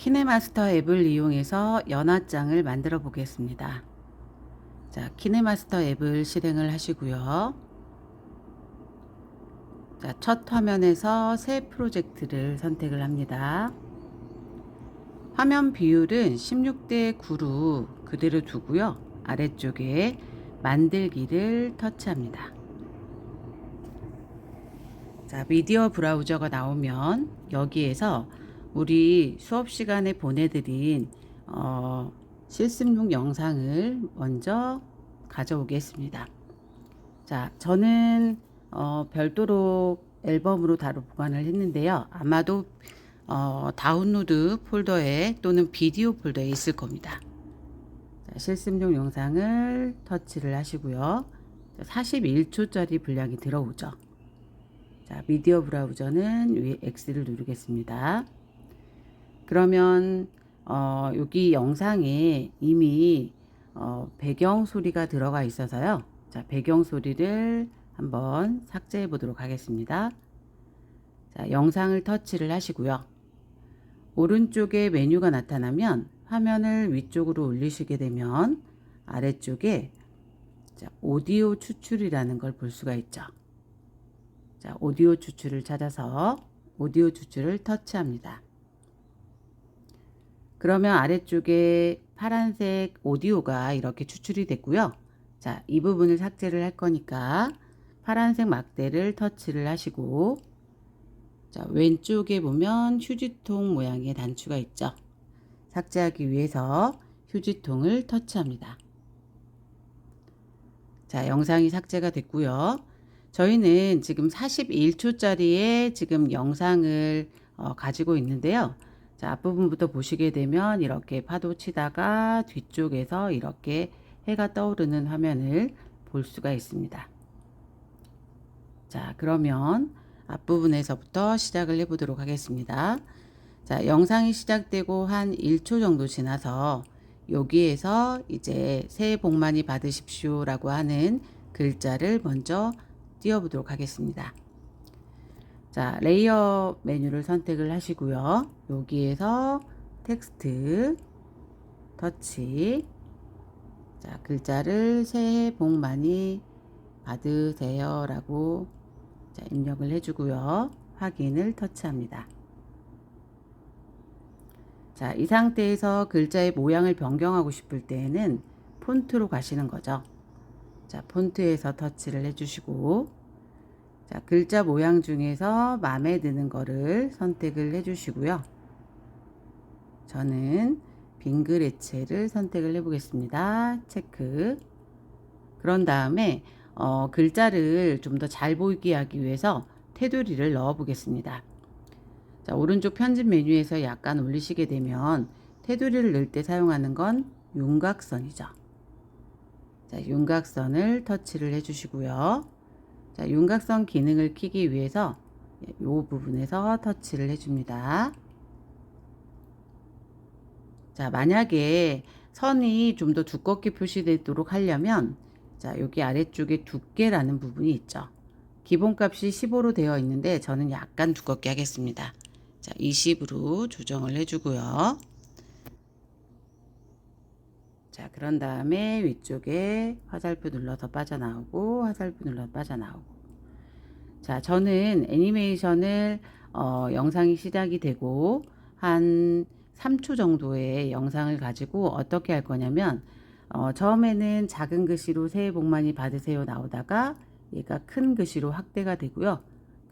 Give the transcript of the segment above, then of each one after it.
키네마스터 앱을 이용해서 연화장을 만들어 보겠습니다. 자, 키네마스터 앱을 실행을 하시고요. 자, 첫 화면에서 새 프로젝트를 선택을 합니다. 화면 비율은 16대 9로 그대로 두고요. 아래쪽에 만들기를 터치합니다. 자, 미디어 브라우저가 나오면 여기에서 우리 수업 시간에 보내드린 실습용 영상을 먼저 가져오겠습니다. 자, 저는 별도로 앨범으로 따로 보관을 했는데요. 아마도 다운로드 폴더에 또는 비디오 폴더에 있을 겁니다. 자, 실습용 영상을 터치를 하시고요. 41초짜리 분량이 들어오죠. 자, 미디어 브라우저는 위에 X를 누르겠습니다. 그러면 여기 영상에 이미 배경 소리가 들어가 있어서요. 자, 배경 소리를 한번 삭제해 보도록 하겠습니다. 자, 영상을 터치를 하시고요. 오른쪽에 메뉴가 나타나면 화면을 위쪽으로 올리시게 되면 아래쪽에 자, 오디오 추출이라는 걸 볼 수가 있죠. 자, 오디오 추출을 찾아서 오디오 추출을 터치합니다. 그러면 아래쪽에 파란색 오디오가 이렇게 추출이 됐고요. 자, 이 부분을 삭제를 할 거니까 파란색 막대를 터치를 하시고, 자, 왼쪽에 보면 휴지통 모양의 단추가 있죠. 삭제하기 위해서 휴지통을 터치합니다. 자, 영상이 삭제가 됐고요. 저희는 지금 41초짜리의 지금 영상을 가지고 있는데요. 자, 앞부분부터 보시게 되면 이렇게 파도 치다가 뒤쪽에서 이렇게 해가 떠오르는 화면을 볼 수가 있습니다. 자, 그러면 앞부분에서부터 시작을 해보도록 하겠습니다. 자, 영상이 시작되고 한 1초 정도 지나서 여기에서 이제 새해 복 많이 받으십시오 라고 하는 글자를 먼저 띄워보도록 하겠습니다. 자, 레이어 메뉴를 선택을 하시고요. 여기에서 텍스트 터치. 자, 글자를 새해 복 많이 받으세요 라고 입력을 해주고요. 확인을 터치합니다. 자, 이 상태에서 글자의 모양을 변경하고 싶을 때에는 폰트로 가시는 거죠. 자, 폰트에서 터치를 해주시고, 자, 글자 모양 중에서 마음에 드는 거를 선택을 해주시고요. 저는 빙그레체를 선택을 해보겠습니다. 체크. 그런 다음에 글자를 좀 더 잘 보이게 하기 위해서 테두리를 넣어 보겠습니다. 자, 오른쪽 편집 메뉴에서 약간 올리시게 되면 테두리를 넣을 때 사용하는 건 윤곽선이죠. 자, 윤곽선을 터치를 해주시고요. 자, 윤곽선 기능을 켜기 위해서 이 부분에서 터치를 해줍니다. 자, 만약에 선이 좀 더 두껍게 표시되도록 하려면 자, 여기 아래쪽에 두께라는 부분이 있죠. 기본값이 15로 되어 있는데 저는 약간 두껍게 하겠습니다. 자, 20으로 조정을 해주고요. 자, 그런 다음에 위쪽에 화살표 눌러서 빠져나오고 화살표 눌러서 빠져나오고. 자, 저는 애니메이션을 영상이 시작이 되고 한 3초 정도의 영상을 가지고 어떻게 할 거냐면 처음에는 작은 글씨로 새해 복 많이 받으세요 나오다가 얘가 큰 글씨로 확대가 되고요.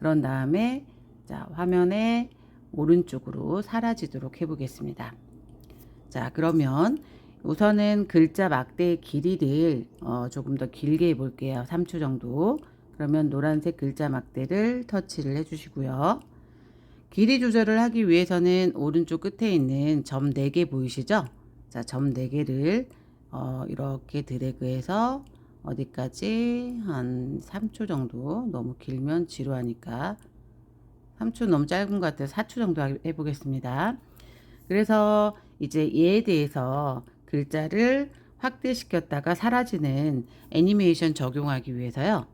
그런 다음에 자, 화면의 오른쪽으로 사라지도록 해보겠습니다. 자, 그러면 우선은 글자 막대의 길이를 조금 더 길게 해볼게요. 3초 정도. 그러면 노란색 글자 막대를 터치를 해주시고요. 길이 조절을 하기 위해서는 오른쪽 끝에 있는 점 4개 보이시죠? 자, 점 4개를 이렇게 드래그해서 어디까지 한 3초 정도, 너무 길면 지루하니까 3초 너무 짧은 것 같아서 4초 정도 해보겠습니다. 그래서 이제 얘에 대해서 글자를 확대시켰다가 사라지는 애니메이션 적용하기 위해서요.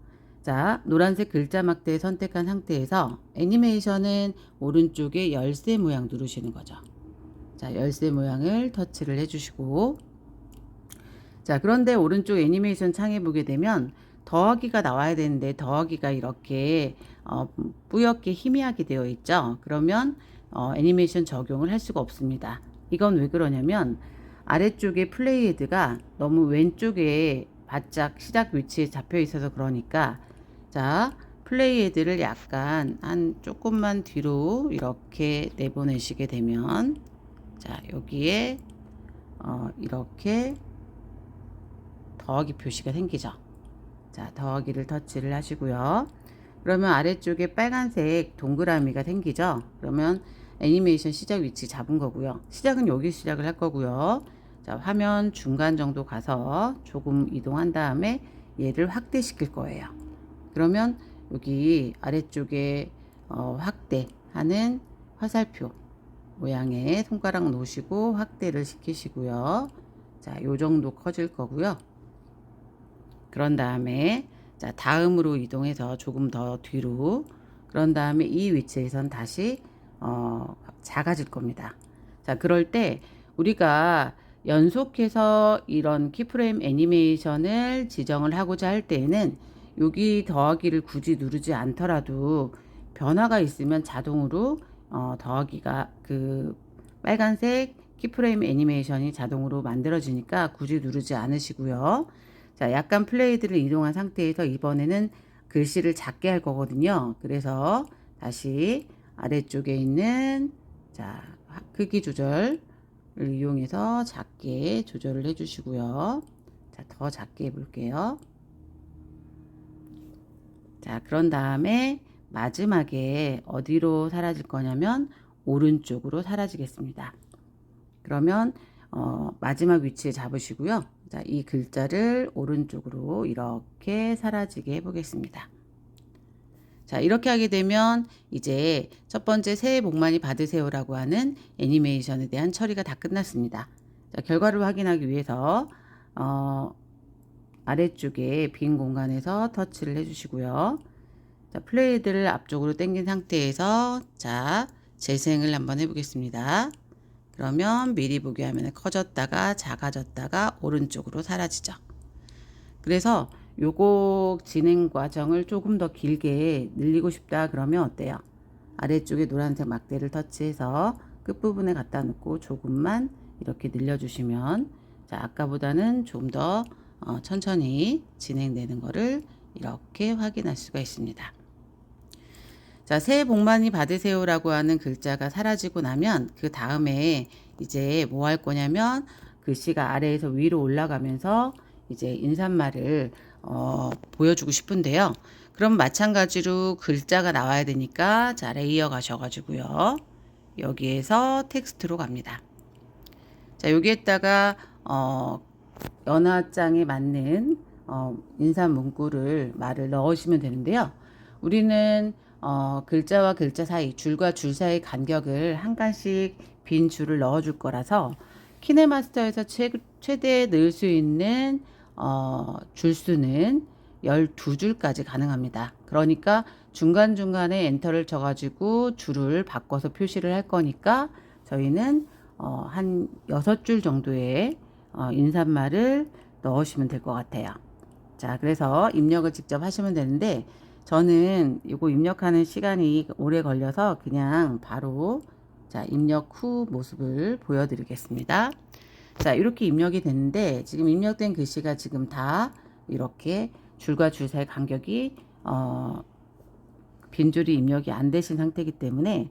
자, 노란색 글자 막대 선택한 상태에서 애니메이션은 오른쪽에 열쇠 모양 누르시는 거죠. 자, 열쇠 모양을 터치를 해주시고, 자, 그런데 오른쪽 애니메이션 창에 보게 되면 더하기가 나와야 되는데 더하기가 이렇게 뿌옇게 희미하게 되어 있죠. 그러면 애니메이션 적용을 할 수가 없습니다. 이건 왜 그러냐면 아래쪽에 플레이헤드가 너무 왼쪽에 바짝 시작 위치에 잡혀 있어서 그러니까, 자, 플레이헤드를 약간 한 조금만 뒤로 이렇게 내보내시게 되면, 자, 여기에 이렇게 더하기 표시가 생기죠. 자, 더하기를 터치를 하시고요. 그러면 아래쪽에 빨간색 동그라미가 생기죠. 그러면 애니메이션 시작 위치 잡은 거고요. 시작은 여기 시작을 할 거고요. 자, 화면 중간 정도 가서 조금 이동한 다음에 얘를 확대시킬 거예요. 그러면 여기 아래쪽에 확대하는 화살표 모양의 손가락 놓으시고 확대를 시키시고요. 자, 요 정도 커질 거고요. 그런 다음에 자, 다음으로 이동해서 조금 더 뒤로, 그런 다음에 이 위치에선 다시 작아질 겁니다. 자, 그럴 때 우리가 연속해서 이런 키프레임 애니메이션을 지정을 하고자 할 때에는 여기 더하기를 굳이 누르지 않더라도 변화가 있으면 자동으로 더하기가 그 빨간색 키프레임 애니메이션이 자동으로 만들어지니까 굳이 누르지 않으시고요. 자, 약간 플레이드를 이동한 상태에서 이번에는 글씨를 작게 할 거거든요. 그래서 다시 아래쪽에 있는, 자, 크기 조절을 이용해서 작게 조절을 해 주시고요. 자, 더 작게 해 볼게요. 자, 그런 다음에 마지막에 어디로 사라질 거냐면 오른쪽으로 사라지겠습니다. 그러면 마지막 위치에 잡으시고요. 자, 이 글자를 오른쪽으로 이렇게 사라지게 해보겠습니다. 자, 이렇게 하게 되면 이제 첫 번째 새해 복 많이 받으세요라고 하는 애니메이션에 대한 처리가 다 끝났습니다. 자, 결과를 확인하기 위해서 아래쪽에 빈 공간에서 터치를 해주시고요. 자, 플레이드를 앞쪽으로 당긴 상태에서 자, 재생을 한번 해보겠습니다. 그러면 미리 보기 화면에 커졌다가 작아졌다가 오른쪽으로 사라지죠. 그래서 요거 진행 과정을 조금 더 길게 늘리고 싶다 그러면 어때요? 아래쪽에 노란색 막대를 터치해서 끝부분에 갖다 놓고 조금만 이렇게 늘려주시면, 자, 아까보다는 좀 더 천천히 진행되는 거를 이렇게 확인할 수가 있습니다. 자, 새해 복 많이 받으세요라고 하는 글자가 사라지고 나면 그 다음에 이제 뭐 할 거냐면 글씨가 아래에서 위로 올라가면서 이제 인사말을 보여주고 싶은데요. 그럼 마찬가지로 글자가 나와야 되니까 자, 레이어 가셔가지고요. 여기에서 텍스트로 갑니다. 자, 여기에다가 연화장에 맞는 인사 문구를 말을 넣으시면 되는데요. 우리는 글자와 글자 사이, 줄과 줄 사이 간격을 한 칸씩 빈 줄을 넣어 줄 거라서 키네마스터에서 최대 넣을 수 있는 줄수는 12줄까지 가능합니다. 그러니까 중간중간에 엔터를 쳐가지고 줄을 바꿔서 표시를 할 거니까 저희는 한 6줄 정도의 인사말을 넣으시면 될 것 같아요. 자, 그래서 입력을 직접 하시면 되는데 저는 이거 입력하는 시간이 오래 걸려서 그냥 바로 자, 입력 후 모습을 보여드리겠습니다. 자, 이렇게 입력이 됐는데 지금 입력된 글씨가 지금 다 이렇게 줄과 줄 사이 간격이 빈줄이 입력이 안 되신 상태이기 때문에,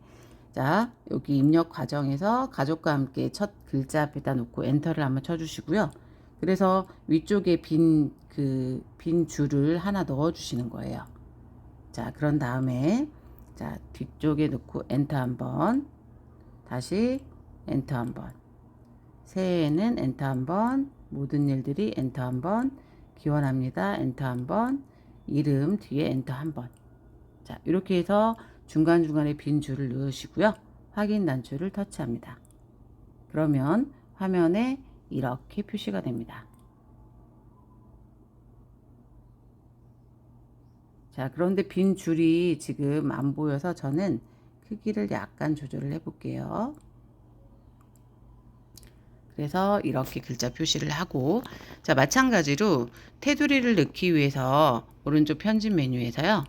자, 여기 입력 과정에서 가족과 함께 첫 글자 앞에다 놓고 엔터를 한번 쳐주시고요. 그래서 위쪽에 빈 줄을 하나 넣어 주시는 거예요. 자, 그런 다음에 자, 뒤쪽에 놓고 엔터 한번, 다시 엔터 한번, 새해에는 엔터 한번, 모든 일들이 엔터 한번, 기원합니다 엔터 한번, 이름 뒤에 엔터 한번. 자, 이렇게 해서 중간중간에 빈 줄을 넣으시고요. 확인 단추를 터치합니다. 그러면 화면에 이렇게 표시가 됩니다. 자, 그런데 빈 줄이 지금 안 보여서 저는 크기를 약간 조절을 해 볼게요. 그래서 이렇게 글자 표시를 하고, 자, 마찬가지로 테두리를 넣기 위해서 오른쪽 편집 메뉴에서요.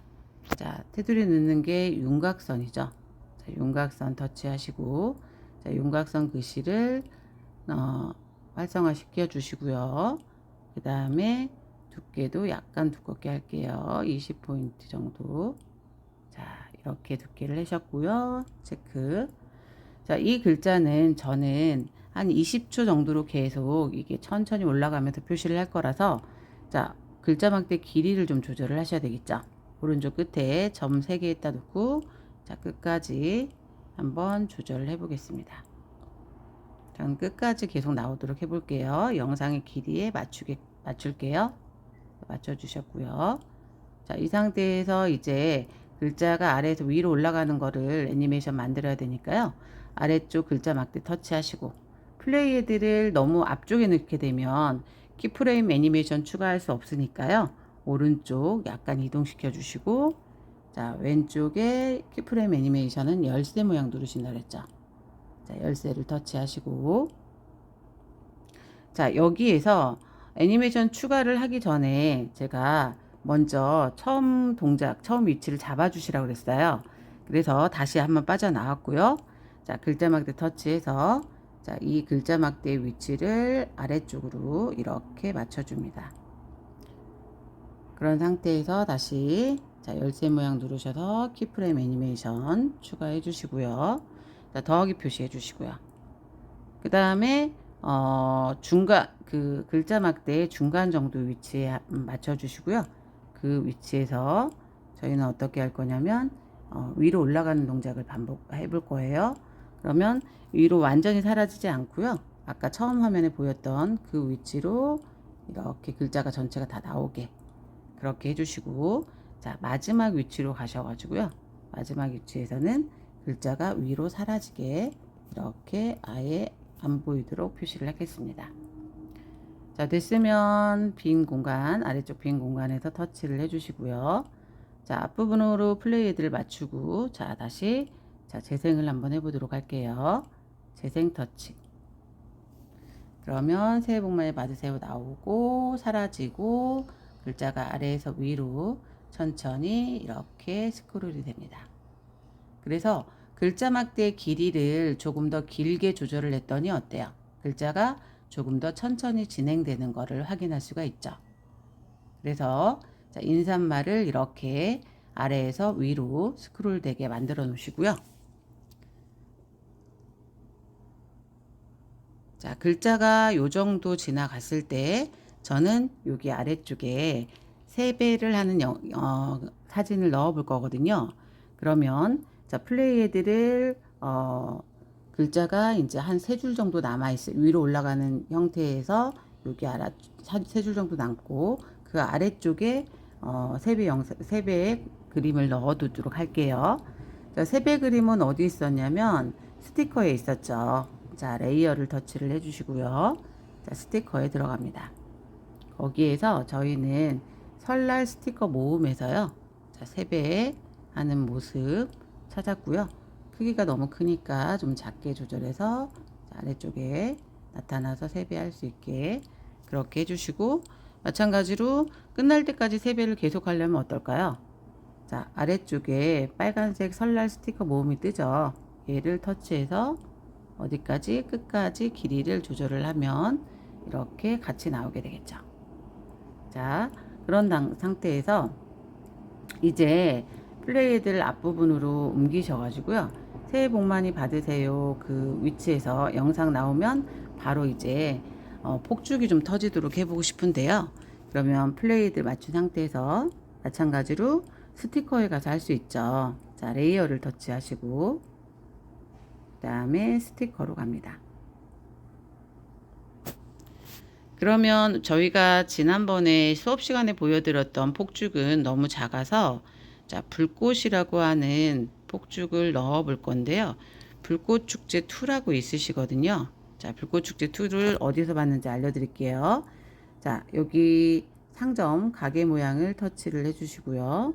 자, 테두리 넣는 게 윤곽선이죠. 자, 윤곽선 터치하시고, 자, 윤곽선 글씨를 활성화 시켜 주시고요. 그 다음에 두께도 약간 두껍게 할게요. 20포인트 정도. 자, 이렇게 두께를 하셨고요. 체크. 자, 이 글자는 저는 한 20초 정도로 계속 이게 천천히 올라가면서 표시를 할 거라서, 자, 글자 막대 길이를 좀 조절을 하셔야 되겠죠. 오른쪽 끝에 점 3개에다 놓고, 자, 끝까지 한번 조절을 해 보겠습니다. 전 끝까지 계속 나오도록 해볼게요. 영상의 길이에 맞출게요. 맞춰주셨고요. 자, 이 상태에서 이제 글자가 아래에서 위로 올라가는 거를 애니메이션 만들어야 되니까요. 아래쪽 글자 막대 터치하시고, 플레이 헤드를 너무 앞쪽에 넣게 되면 키프레임 애니메이션 추가할 수 없으니까요. 오른쪽 약간 이동시켜 주시고, 자, 왼쪽에 키프레임 애니메이션은 열쇠 모양 누르신다 그랬죠. 자, 열쇠를 터치하시고, 자, 여기에서 애니메이션 추가를 하기 전에 제가 먼저 처음 동작, 처음 위치를 잡아주시라고 그랬어요. 그래서 다시 한번 빠져나왔고요. 자, 글자 막대 터치해서, 자, 이 글자 막대의 위치를 아래쪽으로 이렇게 맞춰줍니다. 그런 상태에서 다시, 자, 열쇠 모양 누르셔서 키프레임 애니메이션 추가해 주시고요. 자, 더하기 표시해 주시고요. 그 다음에 중간 그 글자 막대 중간 정도 위치에 맞춰 주시고요. 그 위치에서 저희는 어떻게 할 거냐면 위로 올라가는 동작을 반복해 볼 거예요. 그러면 위로 완전히 사라지지 않고요. 아까 처음 화면에 보였던 그 위치로 이렇게 글자가 전체가 다 나오게 그렇게 해주시고, 자, 마지막 위치로 가셔가지고요. 마지막 위치에서는 글자가 위로 사라지게 이렇게 아예 안 보이도록 표시를 하겠습니다. 자, 됐으면 빈 공간, 아래쪽 빈 공간에서 터치를 해주시고요. 자, 앞부분으로 플레이 헤드를 맞추고, 자, 다시, 자, 재생을 한번 해보도록 할게요. 재생 터치. 그러면 새해 복 많이 받으세요 나오고, 사라지고, 글자가 아래에서 위로 천천히 이렇게 스크롤이 됩니다. 그래서 글자 막대의 길이를 조금 더 길게 조절을 했더니 어때요? 글자가 조금 더 천천히 진행되는 것을 확인할 수가 있죠. 그래서 자, 인사말을 이렇게 아래에서 위로 스크롤 되게 만들어 놓으시고요. 자, 글자가 요 정도 지나갔을 때 저는 여기 아래쪽에 3배를 하는 사진을 넣어 볼 거거든요. 그러면 자, 플레이 헤드를 글자가 이제 한 3줄 정도 남아 있어요. 위로 올라가는 형태에서 여기 3줄 정도 남고 그 아래쪽에 3배의 그림을 넣어 두도록 할게요. 자, 3배 그림은 어디 있었냐면 스티커에 있었죠. 자, 레이어를 터치를 해주시고요. 자, 스티커에 들어갑니다. 거기에서 저희는 설날 스티커 모음에서요. 자, 3배 하는 모습 찾았고요. 크기가 너무 크니까 좀 작게 조절해서 아래쪽에 나타나서 3배 할 수 있게 그렇게 해주시고, 마찬가지로 끝날 때까지 3배를 계속 하려면 어떨까요? 자, 아래쪽에 빨간색 설날 스티커 모음이 뜨죠. 얘를 터치해서 어디까지 끝까지 길이를 조절을 하면 이렇게 같이 나오게 되겠죠. 자, 그런 상태에서 이제 플레이 헤드를 앞부분으로 옮기셔가지고요. 새해 복 많이 받으세요. 그 위치에서 영상 나오면 바로 이제 폭죽이 좀 터지도록 해보고 싶은데요. 그러면 플레이 헤드를 맞춘 상태에서 마찬가지로 스티커에 가서 할 수 있죠. 자, 레이어를 터치하시고 그 다음에 스티커로 갑니다. 그러면 저희가 지난번에 수업 시간에 보여드렸던 폭죽은 너무 작아서 자, 불꽃이라고 하는 폭죽을 넣어 볼 건데요. 불꽃축제 2라고 있으시거든요. 자, 불꽃축제 2를 어디서 봤는지 알려드릴게요. 자, 여기 상점 가게 모양을 터치를 해주시고요.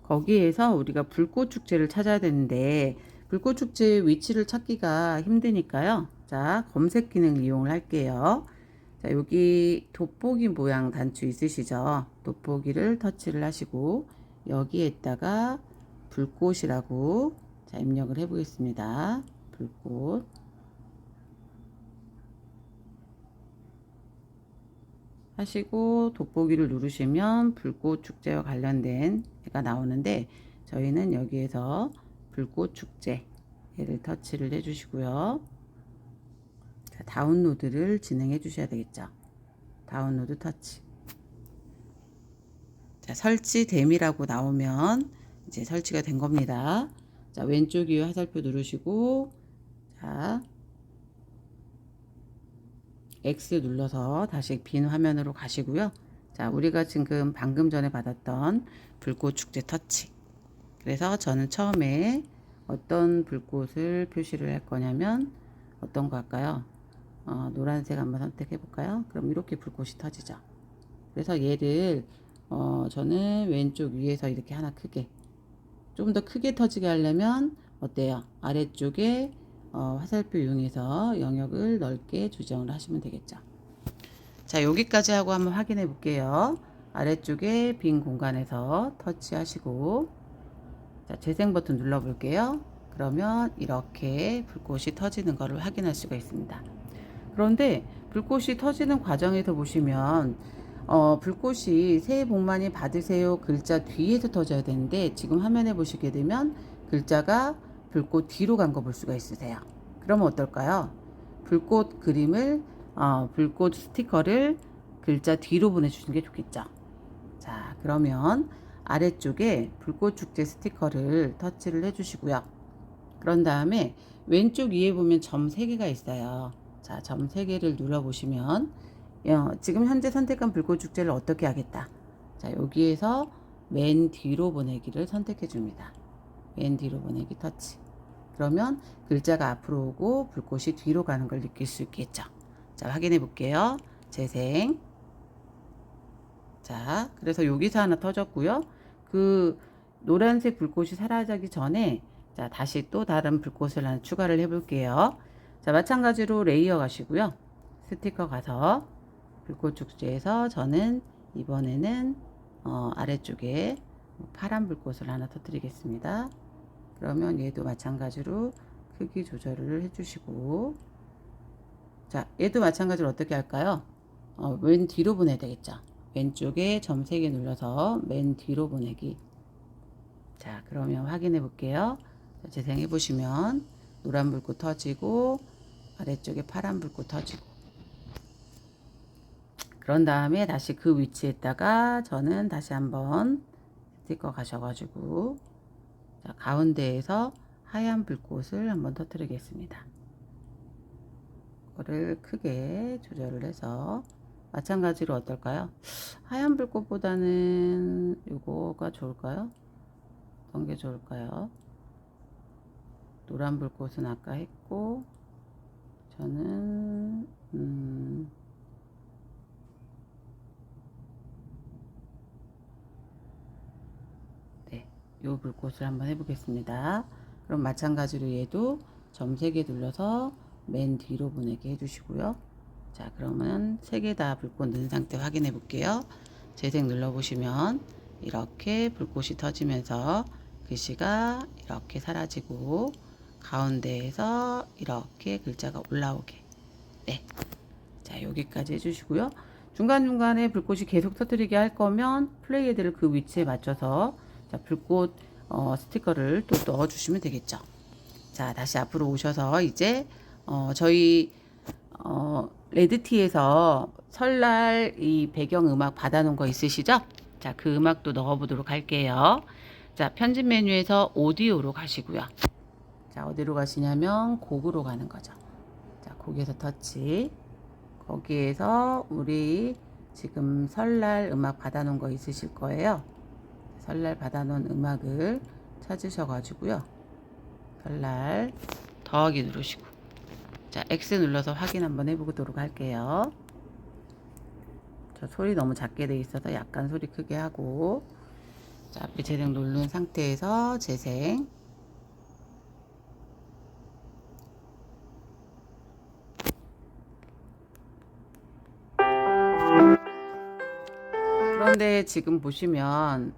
거기에서 우리가 불꽃축제를 찾아야 되는데 불꽃 축제 위치를 찾기가 힘드니까요. 자, 검색 기능 이용을 할게요. 자, 여기 돋보기 모양 단추 있으시죠? 돋보기를 터치를 하시고 여기에다가 불꽃이라고 자, 입력을 해 보겠습니다. 불꽃. 하시고 돋보기를 누르시면 불꽃 축제와 관련된 애가 나오는데 저희는 여기에서 불꽃 축제 얘를 터치를 해 주시고요. 자, 다운로드를 진행해 주셔야 되겠죠. 다운로드 터치. 자, 설치됨이라고 나오면 이제 설치가 된 겁니다. 자, 왼쪽 위에 화살표 누르시고 자, X 눌러서 다시 빈 화면으로 가시고요. 자, 우리가 지금 방금 전에 받았던 불꽃 축제 터치. 그래서 저는 처음에 어떤 불꽃을 표시를 할 거냐면 어떤 거 할까요? 노란색 한번 선택해 볼까요? 그럼 이렇게 불꽃이 터지죠. 그래서 얘를 저는 왼쪽 위에서 이렇게 하나 크게 좀 더 크게 터지게 하려면 어때요? 아래쪽에 화살표 이용해서 영역을 넓게 조정을 하시면 되겠죠. 자, 여기까지 하고 한번 확인해 볼게요. 아래쪽에 빈 공간에서 터치하시고 자, 재생 버튼 눌러 볼게요. 그러면 이렇게 불꽃이 터지는 것을 확인할 수가 있습니다. 그런데 불꽃이 터지는 과정에서 보시면 불꽃이 새해 복 많이 받으세요 글자 뒤에서 터져야 되는데 지금 화면에 보시게 되면 글자가 불꽃 뒤로 간 거 볼 수가 있으세요. 그러면 어떨까요? 불꽃 그림을 불꽃 스티커를 글자 뒤로 보내주시는 게 좋겠죠. 자, 그러면 아래쪽에 불꽃 축제 스티커를 터치를 해주시고요. 그런 다음에 왼쪽 위에 보면 점 3개가 있어요. 자, 점 3개를 눌러보시면 지금 현재 선택한 불꽃 축제를 어떻게 하겠다. 자, 여기에서 맨 뒤로 보내기를 선택해 줍니다. 맨 뒤로 보내기 터치. 그러면 글자가 앞으로 오고 불꽃이 뒤로 가는 걸 느낄 수 있겠죠. 자, 확인해 볼게요. 재생. 자, 그래서 여기서 하나 터졌고요. 그 노란색 불꽃이 사라지기 전에 자, 다시 또 다른 불꽃을 하나 추가를 해 볼게요. 자, 마찬가지로 레이어 가시고요. 스티커 가서 불꽃 축제에서 저는 이번에는 아래쪽에 파란 불꽃을 하나 터뜨리겠습니다. 그러면 얘도 마찬가지로 크기 조절을 해주시고 자, 얘도 마찬가지로 어떻게 할까요? 맨 뒤로 보내야 되겠죠. 왼쪽에 점 3개 눌러서 맨 뒤로 보내기. 자, 그러면 확인해 볼게요. 재생해 보시면 노란 불꽃 터지고 아래쪽에 파란 불꽃 터지고 그런 다음에 다시 그 위치에다가 저는 다시 한번 스티커 가셔가지고 자, 가운데에서 하얀 불꽃을 한번 터뜨리겠습니다. 그거를 크게 조절을 해서 마찬가지로 어떨까요? 하얀 불꽃보다는 이거가 좋을까요? 어떤 게 좋을까요? 노란 불꽃은 아까 했고 저는 네, 요 불꽃을 한번 해보겠습니다. 그럼 마찬가지로 얘도 점 3개 눌러서 맨 뒤로 보내게 해주시고요. 자, 그러면 3개 다 불꽃 넣은 상태 확인해 볼게요. 재생 눌러보시면 이렇게 불꽃이 터지면서 글씨가 이렇게 사라지고 가운데에서 이렇게 글자가 올라오게 네, 자, 여기까지 해주시고요. 중간중간에 불꽃이 계속 터뜨리게 할 거면 플레이 헤드를 그 위치에 맞춰서 자, 불꽃 스티커를 또 넣어주시면 되겠죠. 자, 다시 앞으로 오셔서 이제 저희 레드티에서 설날 이 배경 음악 받아놓은 거 있으시죠? 자, 그 음악도 넣어보도록 할게요. 자, 편집 메뉴에서 오디오로 가시고요. 자, 어디로 가시냐면 곡으로 가는 거죠. 자, 곡에서 터치. 거기에서 우리 지금 설날 음악 받아놓은 거 있으실 거예요. 설날 받아놓은 음악을 찾으셔가지고요. 설날 더하기 누르시고 자, X 눌러서 확인 한번 해보도록 할게요. 저 소리 너무 작게 돼 있어서 약간 소리 크게 하고 자, 앞에 재생 누른 상태에서 재생 그런데 지금 보시면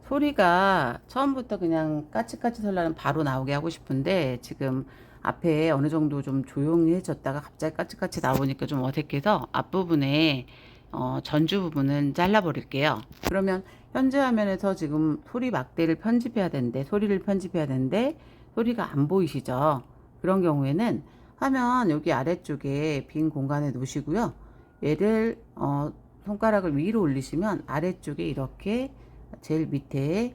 소리가 처음부터 그냥 까치까치 설라는 바로 나오게 하고 싶은데 지금 앞에 어느 정도 좀 조용해졌다가 갑자기 까치까치 나오니까 좀 어색해서 앞부분에 전주 부분은 잘라 버릴게요. 그러면 현재 화면에서 지금 소리 막대를 편집해야 되는데 소리를 편집해야 되는데 소리가 안 보이시죠? 그런 경우에는 화면 여기 아래쪽에 빈 공간에 놓으시고요. 얘를 손가락을 위로 올리시면 아래쪽에 이렇게 제일 밑에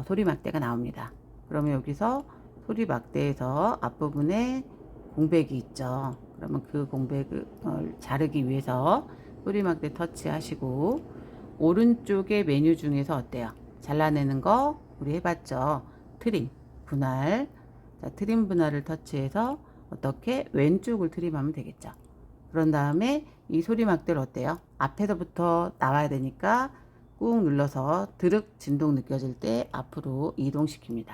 소리 막대가 나옵니다. 그러면 여기서 소리 막대에서 앞부분에 공백이 있죠. 그러면 그 공백을 자르기 위해서 소리 막대 터치하시고 오른쪽의 메뉴 중에서 어때요? 잘라내는 거 우리 해봤죠. 트림, 분할. 자, 트림 분할을 터치해서 어떻게 왼쪽을 트림하면 되겠죠. 그런 다음에 이 소리 막대를 어때요? 앞에서부터 나와야 되니까 꾹 눌러서 드륵 진동 느껴질 때 앞으로 이동시킵니다.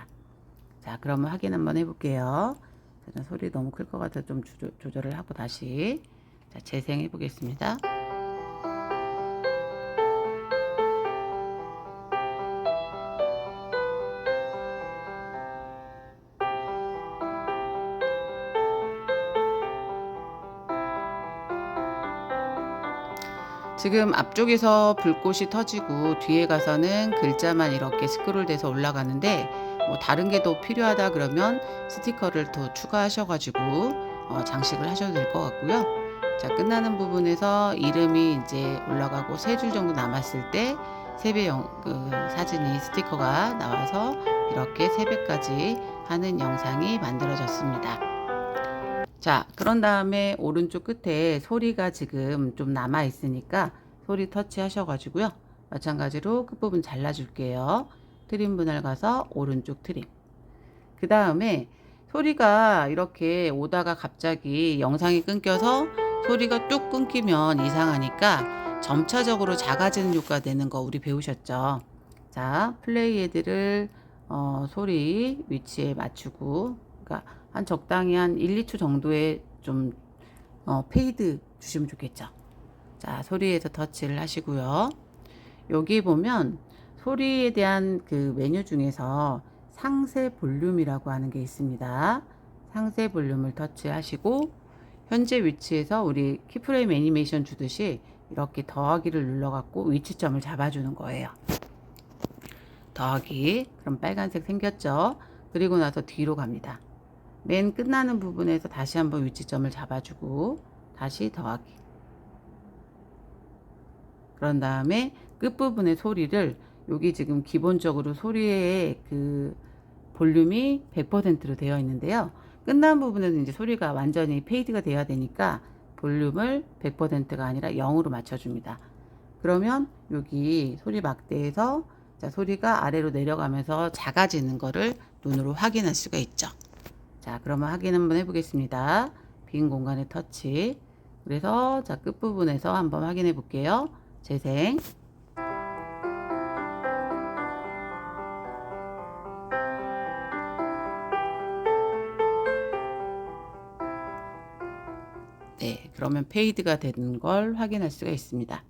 자, 그러면 확인 한번 해볼게요. 자, 소리 너무 클 것 같아서 좀 조절을 하고 다시 자, 재생해 보겠습니다. 지금 앞쪽에서 불꽃이 터지고 뒤에 가서는 글자만 이렇게 스크롤 돼서 올라가는데 뭐 다른 게 더 필요하다 그러면 스티커를 더 추가하셔가지고 장식을 하셔도 될 것 같고요. 자, 끝나는 부분에서 이름이 이제 올라가고 3줄 정도 남았을 때 3배 사진이 스티커가 나와서 이렇게 3배까지 하는 영상이 만들어졌습니다. 자, 그런 다음에 오른쪽 끝에 소리가 지금 좀 남아 있으니까 소리 터치 하셔가지고요. 마찬가지로 끝부분 잘라줄게요. 트림 분할 가서 오른쪽 트림. 그 다음에 소리가 이렇게 오다가 갑자기 영상이 끊겨서 소리가 뚝 끊기면 이상하니까 점차적으로 작아지는 효과 내는 거 우리 배우셨죠? 자, 플레이 헤드를 소리 위치에 맞추고, 그러니까 한 적당히 한 1, 2초 정도의 좀 페이드 주시면 좋겠죠. 자, 소리에서 터치를 하시고요. 여기 보면 소리에 대한 그 메뉴 중에서 상세 볼륨이라고 하는 게 있습니다. 상세 볼륨을 터치하시고 현재 위치에서 우리 키프레임 애니메이션 주듯이 이렇게 더하기를 눌러갖고 위치점을 잡아주는 거예요. 더하기. 그럼 빨간색 생겼죠? 그리고 나서 뒤로 갑니다. 맨 끝나는 부분에서 다시 한번 위치점을 잡아주고 다시 더하기. 그런 다음에 끝부분의 소리를 여기 지금 기본적으로 소리의 그 볼륨이 100%로 되어 있는데요. 끝난 부분에는 이제 소리가 완전히 페이드가 돼야 되니까 볼륨을 100%가 아니라 0으로 맞춰줍니다. 그러면 여기 소리 막대에서 자, 소리가 아래로 내려가면서 작아지는 거를 눈으로 확인할 수가 있죠. 자, 그러면 확인 한번 해보겠습니다. 빈 공간에 터치. 그래서 자, 끝부분에서 한번 확인해 볼게요. 재생. 네, 그러면 페이드가 되는 걸 확인할 수가 있습니다.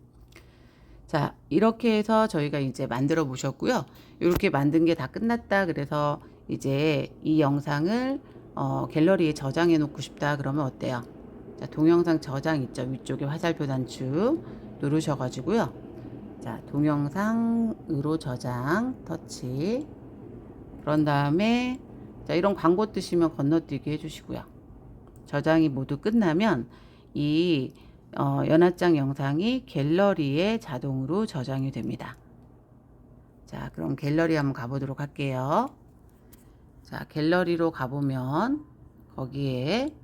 자, 이렇게 해서 저희가 이제 만들어 보셨고요. 이렇게 만든 게 다 끝났다. 그래서 이제 이 영상을 갤러리에 저장해 놓고 싶다 그러면 어때요? 자, 동영상 저장 있죠. 위쪽에 화살표 단추 누르셔가지고요. 자, 동영상으로 저장 터치. 그런 다음에 자, 이런 광고 뜨시면 건너뛰기 해주시고요. 저장이 모두 끝나면 이 연합장 영상이 갤러리에 자동으로 저장이 됩니다. 자, 그럼 갤러리 한번 가보도록 할게요. 자, 갤러리로 가보면 거기에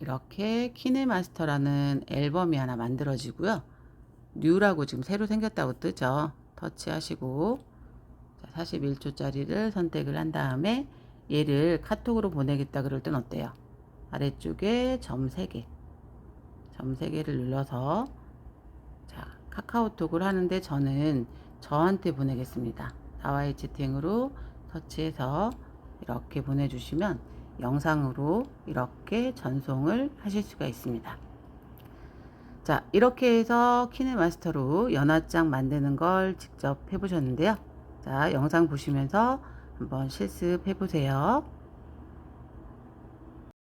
이렇게 키네마스터라는 앨범이 하나 만들어지고요. 뉴라고 지금 새로 생겼다고 뜨죠. 터치하시고 자, 41초짜리를 선택을 한 다음에 얘를 카톡으로 보내겠다 그럴 땐 어때요? 아래쪽에 점 3개 점 3개를 눌러서 자, 카카오톡을 하는데 저는 저한테 보내겠습니다. 나와의 채팅으로 터치해서 이렇게 보내주시면 영상으로 이렇게 전송을 하실 수가 있습니다. 자, 이렇게 해서 키네마스터로 연화장 만드는 걸 직접 해보셨는데요. 자, 영상 보시면서 한번 실습해 보세요.